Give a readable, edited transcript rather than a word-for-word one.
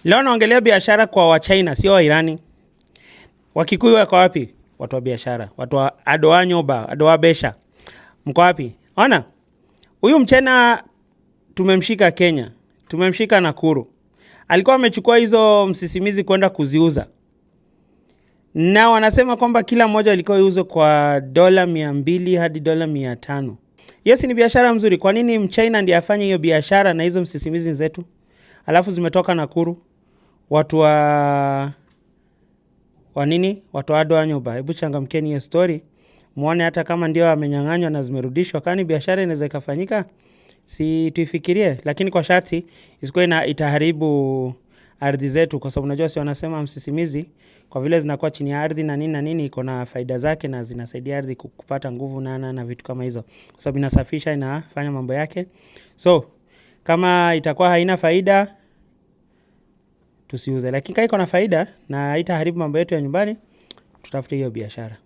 Leo naongelea biashara kwa Wachina, sio wa Irani. Wakikuyu wako wapi? Watu wa biashara. Watu wa Adoa Nyoba, Adoa Besha. Mko wapi? Ona, huyu mchina tumemshika Kenya. Tumemshika Nakuru. Alikuwa amechukua hizo msisimizi kwenda kuziuza. Na wanasema kwamba kila moja ilikuwa iuzwe kwa $200 hadi $500. Yes, ni biashara mzuri. Kwa nini mchina ndiye afanye hiyo biashara na hizo msisimizi zetu? Alafu zimetoka Nakuru. Watu wa nini? Watu wa Adoa Nyoba. Hebu changamkeni hiyo story. Muone hata kama ndio amenyang'anywa na zimerudishwa, kani biashara inaweza ikafanyika, si tuifikirie, lakini kwa sharti isikuwe itaharibu ardhi zetu, kwa sababu unajua si wanasema msisimizi kwa vile zinakuwa chini ya ardhi na nini iko na faida zake na zinasaidia ardhi kupata nguvu na vitu kama hizo, kwa sababu inasafisha, inafanya mambo yake. So kama itakuwa haina faida tusiuze, lakini kama iko na faida na haitaharibu mambo yetu ya nyumbani, tutafute hiyo biashara.